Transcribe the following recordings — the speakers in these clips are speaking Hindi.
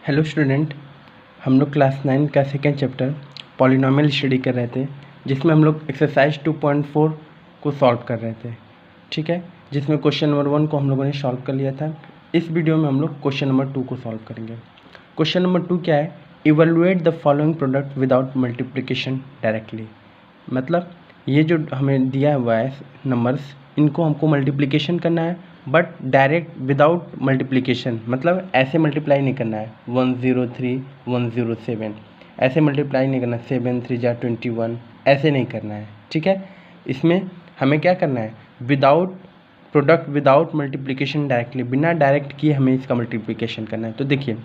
हेलो स्टूडेंट, हम लोग क्लास 9 का सेकेंड चैप्टर पॉलिनोमियल स्टडी कर रहे थे, जिसमें हम लोग एक्सरसाइज 2.4 को सॉल्व कर रहे थे। ठीक है, जिसमें क्वेश्चन नंबर 1 को हम लोगों ने सॉल्व कर लिया था। इस वीडियो में हम लोग क्वेश्चन नंबर 2 को सॉल्व करेंगे। क्वेश्चन नंबर 2 क्या है? Evaluate the following product without multiplication directly. मतलब ये जो हमें दिया हुआ है नंबर्स, इनको हमको मल्टीप्लिकेशन करना है, बट डायरेक्ट विदाउट मल्टीप्लिकेशन, मतलब ऐसे मल्टीप्लाई नहीं करना है 103 107, ऐसे मल्टीप्लाई नहीं करना 7 3 जा 21, ऐसे नहीं करना है। ठीक है, इसमें हमें क्या करना है? Without product without multiplication directly, बिना डायरेक्ट किए हमें इसका मल्टीप्लिकेशन करना है। तो देखिए,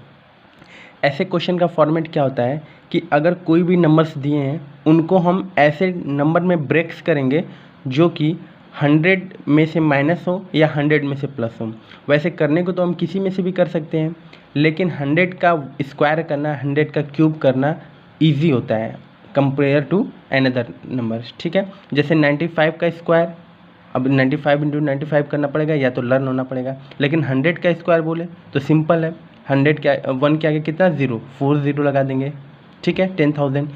ऐसे क्वेश्चन का फॉर्मेट क्या होता है कि अगर कोई भी नंबर्स दिए हैं उनको हम ऐसे नंबर में ब्रेक्स करेंगे जो कि 100 में से माइनस हो या 100 में से प्लस हो। वैसे करने को तो हम किसी में से भी कर सकते हैं, लेकिन 100 का स्क्वायर करना, 100 का क्यूब करना ईजी होता है कंपेयर टू अनदर नंबर। ठीक है, जैसे 95 का स्क्वायर, अब 95 इंटू 95 करना पड़ेगा या तो लर्न होना पड़ेगा, लेकिन 100 का स्क्वायर बोले तो सिंपल है। 100 क्या, 1 के आगे कितना 0, 4 0 लगा देंगे। ठीक है, 10,000।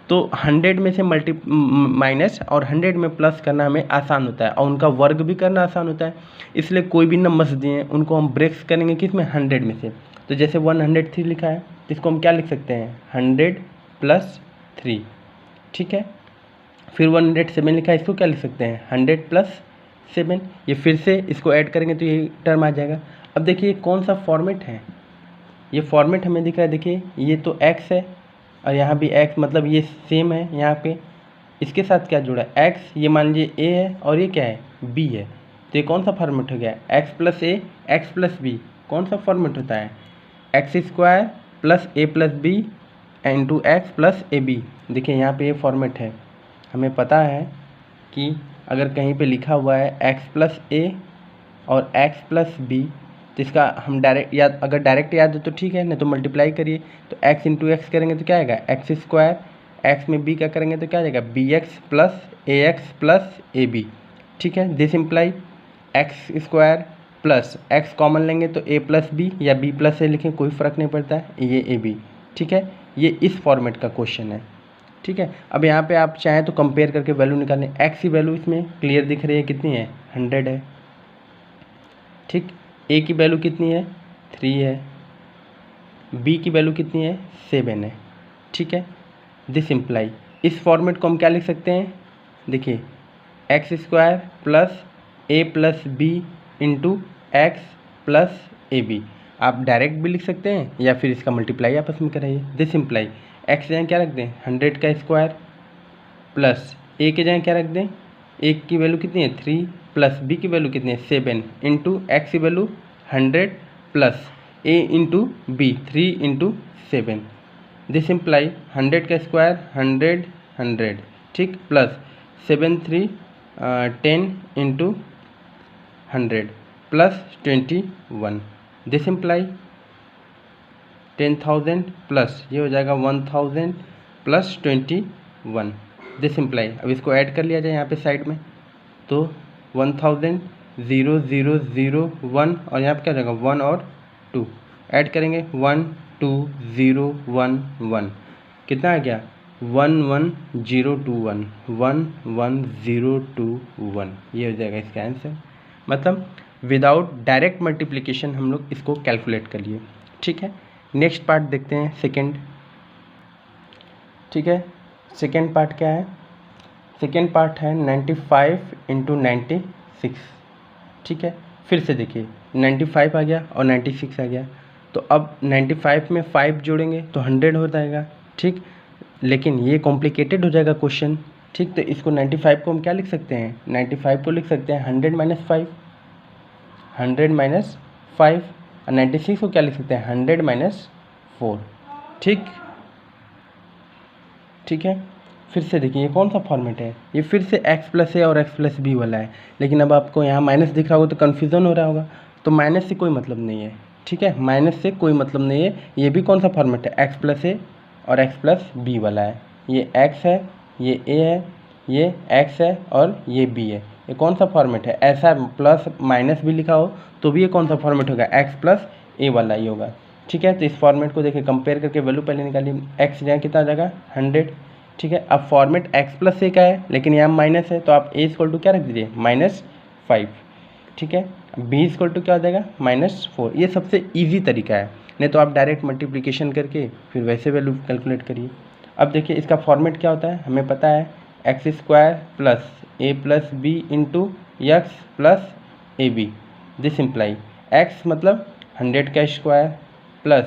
तो 100 में से माइनस और 100 में प्लस करना हमें आसान होता है, और उनका वर्ग भी करना आसान होता है। इसलिए कोई भी नंबर्स दिए हैं उनको हम ब्रेक्स करेंगे किस में? 100 में से। तो जैसे 103 लिखा है तो इसको हम क्या लिख सकते हैं? 100 प्लस 3। ठीक है, फिर 107 लिखा है, इसको क्या लिख सकते हैं? 100 प्लस 7। ये फिर से इसको ऐड करेंगे तो ये टर्म आ जाएगा। अब देखिए कौन सा फॉर्मेट है, ये फॉर्मेट हमें दिख रहा है। देखिए ये तो x है और यहाँ भी x, मतलब ये सेम है। यहाँ पे इसके साथ क्या जुड़ा है? x, ये मान लीजिए a है और ये क्या है? b है। तो ये कौन सा फॉर्मेट हो गया? x plus a x plus b। कौन सा फॉर्मेट होता है? X square plus a plus b into x plus a b. देखिए यहाँ पे ये फॉर्मेट है। हमें पता है कि अगर कहीं पे लिखा हुआ है x प्लस a और x प्लस b, तो इसका हम डायरेक्ट याद, अगर डायरेक्ट याद हो तो ठीक है, नहीं तो मल्टीप्लाई करिए। तो x इंटू एक्स करेंगे तो क्या आएगा? एक्स स्क्वायर, एक्स में b क्या करेंगे तो क्या आ जाएगा? B x plus a x plus a b. ठीक है, this imply x square plus x common लेंगे तो a प्लस बी या b प्लस ए लिखें, कोई फ़र्क नहीं पड़ता है, ये ए बी। ठीक है, ये इस फॉर्मेट का क्वेश्चन है। ठीक है, अब यहाँ पे आप चाहें तो कंपेयर करके वैल्यू निकालें। एक्स की वैल्यू इसमें क्लियर दिख रही है, कितनी है? 100 है। ठीक, ए की वैल्यू कितनी है? 3 है। बी की वैल्यू कितनी है? 7 है। ठीक है, दिस इम्प्लाई, इस फॉर्मेट को हम क्या लिख सकते हैं? देखिए, x square plus a plus b into x plus a b. आप डायरेक्ट भी लिख सकते हैं या फिर इसका मल्टीप्लाई आपस में कराइए। दिस इम्प्लाई एक्स जगह क्या रख दें? 100 का स्क्वायर प्लस ए के जगह क्या रख दें? ए की वैल्यू कितनी है? 3 प्लस बी की वैल्यू कितनी है? 7 इंटू एक्स की value 100 plus a into b 3 into 7। This imply 100 का स्क्वायर 100 100, ठीक, plus 7 3 10 into 100 plus 21। This imply 10,000 plus ये हो जाएगा 1,000 प्लस 21। दिस इम्प्लाई, अब इसको ऐड कर लिया जाए यहाँ पे साइड में, तो 1,000 0 0 0 1 और यहाँ पे क्या हो जाएगा? 1 और 2 ऐड करेंगे, 1 2 0 1 1, कितना आ गया? 1 1 0 2 1 1 1 0 2 1। ये हो जाएगा इसका आंसर। मतलब विदाउट डायरेक्ट मल्टीप्लिकेशन हम लोग इसको कैलकुलेट कर लिए। ठीक है, नेक्स्ट पार्ट देखते हैं, सेकेंड। ठीक है, सेकेंड पार्ट क्या है? सेकेंड पार्ट है 95 इंटू 96। ठीक है, फिर से देखिए 95 आ गया और 96 आ गया, तो अब 95 में 5 जोड़ेंगे तो 100 हो जाएगा। ठीक, लेकिन ये कॉम्प्लिकेटेड हो जाएगा क्वेश्चन। ठीक, तो इसको 95 को हम क्या लिख सकते हैं? 95 को लिख सकते हैं 100 माइनस 5, 100 माइनस 5, और 96 को क्या लिख सकते हैं? 100 माइनस 4। ठीक, ठीक है, फिर से देखिए ये कौन सा फॉर्मेट है? ये फिर से x प्लस ए और x प्लस बी वाला है, लेकिन अब आपको यहाँ माइनस दिख रहा होगा तो कन्फ्यूज़न हो रहा होगा। तो माइनस से कोई मतलब नहीं है। ठीक है, माइनस से कोई मतलब नहीं है। ये भी कौन सा फॉर्मेट है? x प्लस ए और x प्लस बी वाला है। ये x है, ये a है, ये x है और ये b है। ये कौन सा फॉर्मेट है? ऐसा प्लस माइनस भी लिखा हो तो भी ये कौन सा फॉर्मेट होगा? x प्लस ए वाला ही होगा। ठीक है। तो इस फॉर्मेट को देखिए कंपेयर करके वैल्यू पहले निकालिए, एक्स जगह कितना आ जाएगा 100, ठीक है। अब फॉर्मेट एक्स प्लस ए का है लेकिन यहाँ माइनस है, तो आप ए इक्वल टू क्या रख दीजिए -5, ठीक है। बी इक्वल टू क्या हो जाएगा -4। ये सबसे ईजी तरीका है, नहीं तो आप डायरेक्ट मल्टीप्लिकेशन करके फिर वैसे वैल्यू कैलकुलेट करिए। अब देखिए इसका फॉर्मेट क्या होता है, हमें पता है x² plus a plus b into x plus a b. This imply x मतलब 100 का स्क्वायर प्लस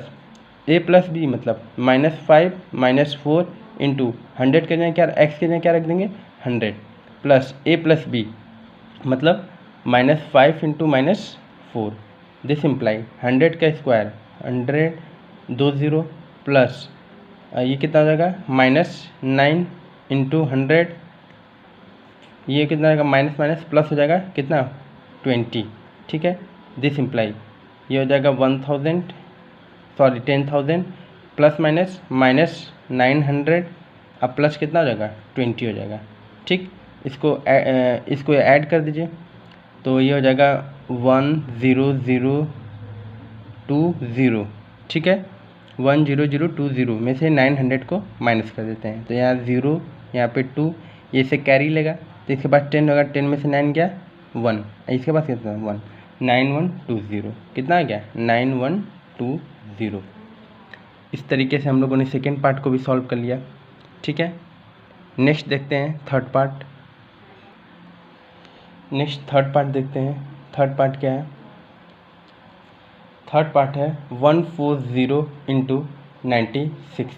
a प्लस बी मतलब -5 -4 इंटू 100 के जगह क्या, x के जगह क्या रख देंगे 100 प्लस a प्लस बी मतलब -5 इंटू -4। दिस इम्प्लाई 100 का स्क्वायर 100 2 0 प्लस ये कितना हो जाएगा -9 इंटू 100, ये कितना आएगा माइनस माइनस प्लस हो जाएगा कितना 20, ठीक है। दिस इम्प्लाई ये हो जाएगा 10,000 प्लस -900 अब प्लस कितना हो जाएगा 20 हो जाएगा, ठीक। इसको ऐड कर दीजिए तो ये हो जाएगा 10020, ठीक है। 10020 में से 900 को माइनस कर देते हैं, तो यहाँ 0 यहाँ पे 2, ये से कैरी लेगा तो इसके बाद 10 होगा, 10 में से 9 गया 1, इसके पास कितना 1, 9120 कितना आ गया 9120। इस तरीके से हम लोगों ने सेकेंड पार्ट को भी सॉल्व कर लिया, ठीक है। नेक्स्ट देखते हैं थर्ड पार्ट। देखते हैं थर्ड पार्ट क्या है। थर्ड पार्ट है 140 इंटू 96,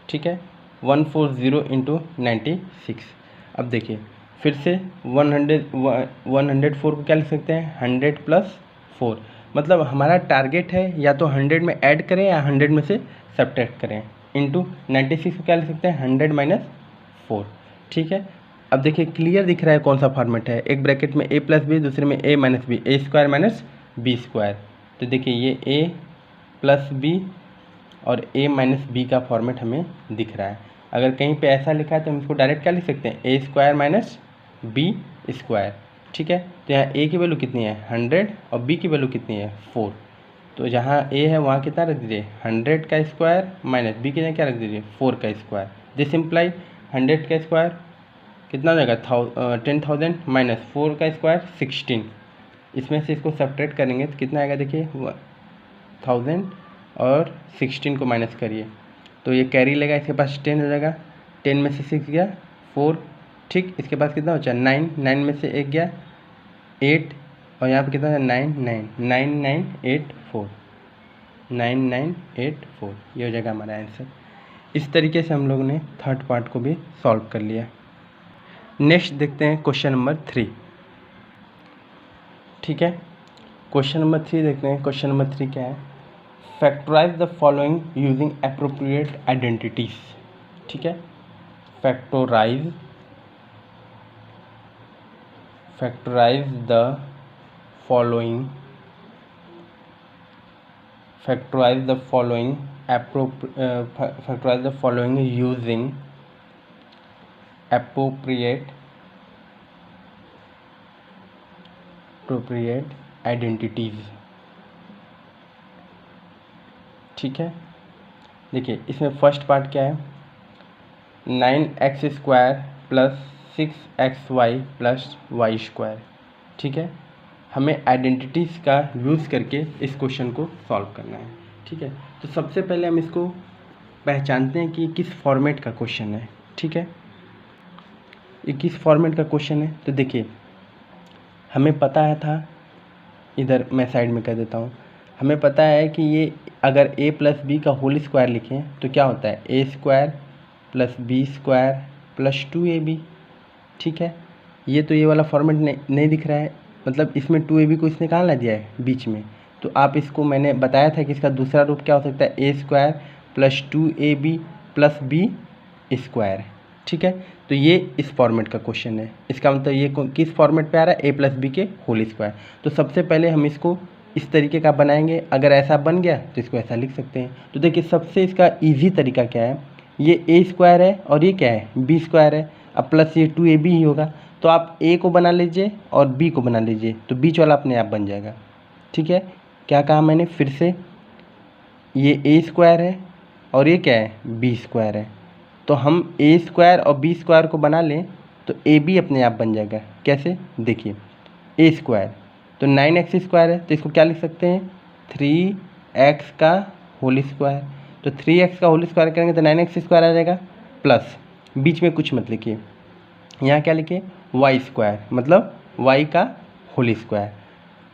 ठीक है। 140 इंटू 96। अब देखिए फिर से 104 को क्या लिख सकते हैं 100 प्लस 4, मतलब हमारा टारगेट है या तो 100 में ऐड करें या 100 में से सब्ट्रैक्ट करें, इंटू 96 को क्या लिख सकते हैं 100 माइनस 4, ठीक है। अब देखिए क्लियर दिख रहा है कौन सा फॉर्मेट है, एक ब्रैकेट में a प्लस बी, दूसरे में a minus b, a square minus b square. तो देखिए ये a प्लस बी और a माइनस बी का फॉर्मेट हमें दिख रहा है। अगर कहीं पे ऐसा लिखा है तो हम इसको डायरेक्ट क्या लिख सकते हैं a square minus b square, ठीक है। तो यहाँ a की वैल्यू कितनी है 100 और b की वैल्यू कितनी है 4, तो जहाँ a है वहाँ कितना रख दीजिए 100 का स्क्वायर माइनस b की जगह क्या रख दीजिए 4 का स्क्वायर। दिस इम्प्लाई 100 का स्क्वायर कितना हो जाएगा 10,000 माइनस 4 का स्क्वायर 16, इसमें से इसको सब्ट्रैक्ट करेंगे तो कितना आएगा देखिए 1000 और 16 को माइनस करिए तो ये कैरी लेगा, इसके पास 10 हो जाएगा, 10 में से 6 गया 4, ठीक। इसके पास कितना हो जाए 9 में से 1 गया 8 और यहाँ पे कितना है 9984 ये हो जाएगा हमारा आंसर। इस तरीके से हम लोगों ने थर्ड पार्ट को भी सॉल्व कर लिया। नेक्स्ट देखते हैं क्वेश्चन नंबर 3, ठीक है। क्वेश्चन नंबर 3 देखते हैं। क्वेश्चन नंबर 3 क्या है, factorise the following using appropriate identities, ठीक है। Factorise the following using appropriate identities, ठीक है। देखिए इसमें फर्स्ट पार्ट क्या है 9x square plus 6xy plus y square, ठीक है। हमें आइडेंटिटीज़ का यूज़ करके इस क्वेश्चन को सॉल्व करना है, ठीक है। तो सबसे पहले हम इसको पहचानते हैं कि किस फॉर्मेट का क्वेश्चन है, ठीक है। ये किस फॉर्मेट का क्वेश्चन है, तो देखिए हमें पता है था, इधर मैं साइड में कर देता हूँ, हमें पता है कि ये अगर a प्लस बी का होल स्क्वायर लिखें तो क्या होता है a square plus B square plus 2ab, ठीक है। ये तो ये वाला फॉर्मेट नहीं दिख रहा है, मतलब इसमें 2ab को इसने कहाँ ला दिया है बीच में, तो आप इसको मैंने बताया था कि इसका दूसरा रूप क्या हो सकता है a square plus 2ab plus B square, ठीक है। तो ये इस फॉर्मेट का क्वेश्चन है, इसका मतलब ये किस फॉर्मेट पे आ रहा है a प्लस बी के होल स्क्वायर। तो सबसे पहले हम इसको इस तरीके का बनाएंगे, अगर ऐसा बन गया तो इसको ऐसा लिख सकते हैं। तो देखिए सबसे इसका ईजी तरीका क्या है, ये a स्क्वायर है और ये क्या है b स्क्वायर है, अब प्लस ये 2ab ही होगा, तो आप a को बना लीजिए और b को बना लीजिए तो बीच वाला अपने आप बन जाएगा, ठीक है। क्या कहा मैंने फिर से, ये ए स्क्वायर है और ये क्या है बी स्क्वायर है, तो हम ए स्क्वायर और बी स्क्वायर को बना लें तो ए बी अपने आप बन जाएगा। कैसे, देखिए ए स्क्वायर तो 9x स्क्वायर है, तो इसको क्या लिख सकते हैं 3x का होल स्क्वायर, तो 3x का होल स्क्वायर करेंगे तो 9x स्क्वायर आ जाएगा, प्लस बीच में कुछ मत लिखिए, यहाँ क्या लिखिए वाई स्क्वायर मतलब y का whole square,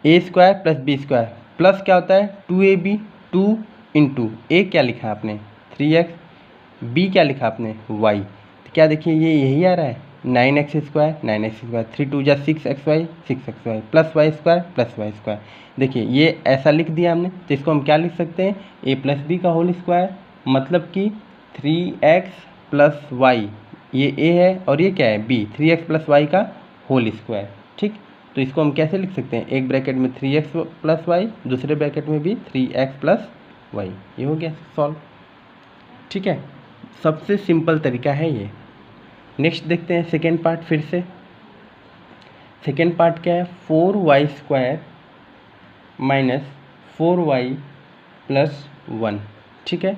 A square plus B square plus क्या होता है 2ab 2 इंटू ए क्या लिखा आपने 3x, बी क्या लिखा आपने y, तो क्या देखिए ये यही आ रहा है 9x स्क्वायर 3 2 जा 6xy प्लस वाई स्क्वायर। देखिए ये ऐसा लिख दिया हमने, तो इसको हम क्या लिख सकते हैं a प्लस बी का होल स्क्वायर, मतलब कि 3x प्लस वाई, ये a है और ये क्या है b, 3x प्लस वाई का होल स्क्वायर। ठीक, तो इसको हम कैसे लिख सकते हैं, एक ब्रैकेट में 3x प्लस वाई, दूसरे ब्रैकेट में भी 3x प्लस वाई, ये हो गया सॉल्व। ठीक है, सबसे सिंपल तरीका है ये। नेक्स्ट देखते हैं सेकेंड पार्ट फिर से। सेकेंड पार्ट क्या है 4y square minus 4y plus 1। ठीक है,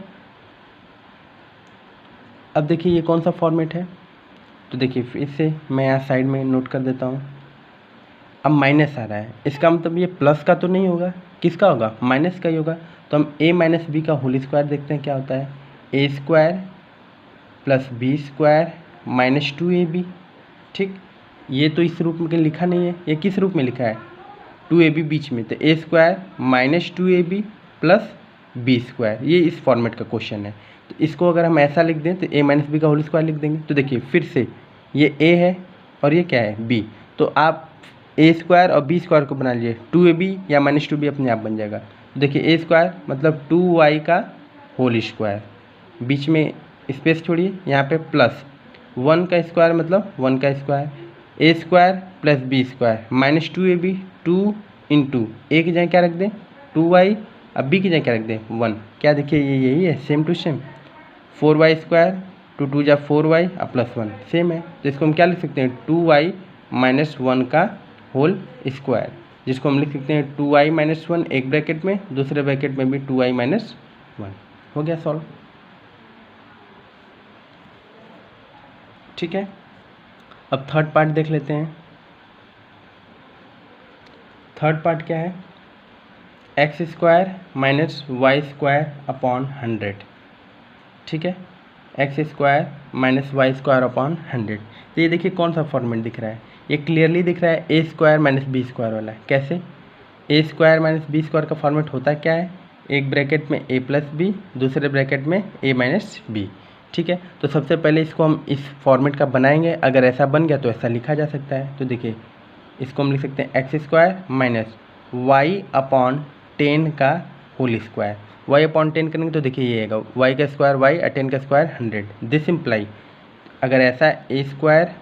अब देखिए ये कौन सा फॉर्मेट है, तो देखिए फिर से मैं यहाँ साइड में नोट कर देता हूँ। अब माइनस आ रहा है, इसका मतलब ये प्लस का तो नहीं होगा, किसका होगा माइनस का ही होगा, तो हम a माइनस बी का होल स्क्वायर देखते हैं क्या होता है, A square plus B square minus 2ab। ठीक, ये तो इस रूप में लिखा नहीं है, ये किस रूप में लिखा है 2ab बीच में, तो A square minus 2ab plus B square, ये इस फॉर्मेट का क्वेश्चन है। तो इसको अगर हम ऐसा लिख दें तो a माइनस बी का होल स्क्वायर लिख देंगे, तो देखिए फिर से ये a है और ये क्या है b, तो आप ए स्क्वायर और बी स्क्वायर को बना लीजिए, 2ab या माइनस 2b अपने आप बन जाएगा। तो देखिए ए स्क्वायर मतलब 2y का होल स्क्वायर, बीच में स्पेस छोड़िए, यहाँ पे प्लस 1 का स्क्वायर मतलब 1 का square, A square plus B square minus 2ab 2 into A की जगह क्या रख दें 2y, अब बी की जगह क्या रख दें 1, क्या देखिए ये यही है same to same, 4y square 2 2 जा 4y और प्लस 1 सेम है, तो इसको हम क्या लिख सकते हैं 2y माइनस 1 का होल स्क्वायर, जिसको हम लिख सकते हैं 2y माइनस 1 एक ब्रैकेट में, दूसरे ब्रैकेट में भी 2y माइनस 1। हो गया सॉल्व। ठीक है, अब थर्ड पार्ट देख लेते हैं। थर्ड पार्ट क्या है x square minus y square upon 100। ठीक है, x square minus y square upon 100, तो ये देखिए कौन सा फॉर्मेट दिख रहा है, ये क्लियरली दिख रहा है A square minus b square वाला है। कैसे, ए स्क्वायर माइनस बी स्क्वायर का फॉर्मेट होता क्या है, एक ब्रैकेट में ए प्लस बी, दूसरे ब्रैकेट में ए माइनस बी। ठीक है, तो सबसे पहले इसको हम इस फॉर्मेट का बनाएंगे, अगर ऐसा बन गया तो ऐसा लिखा जा सकता है। तो देखिए इसको हम लिख सकते हैं x square minus y upon 10 का होल स्क्वायर, वाई अपॉन 10 करेंगे तो देखिए ये आएगा वाई का स्क्वायर वाई और 10 का स्क्वायर 100। दिस इम्प्लाई अगर ऐसा ए स्क्वायर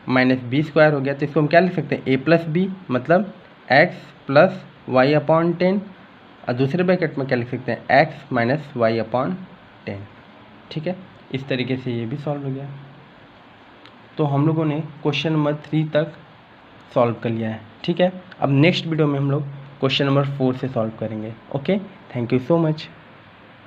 माइनस बी स्क्वायर हो गया तो इसको हम क्या लिख सकते हैं ए प्लस बी मतलब एक्स प्लस वाई अपॉन 10, और दूसरे ब्रैकेट में क्या लिख सकते हैं एक्स माइनस वाई अपॉन 10। ठीक है, इस तरीके से ये भी सॉल्व हो गया। तो हम लोगों ने क्वेश्चन नंबर 3 तक सॉल्व कर लिया है। ठीक है, अब नेक्स्ट वीडियो में हम लोग क्वेश्चन नंबर 4 से सॉल्व करेंगे। Okay, thank you so much.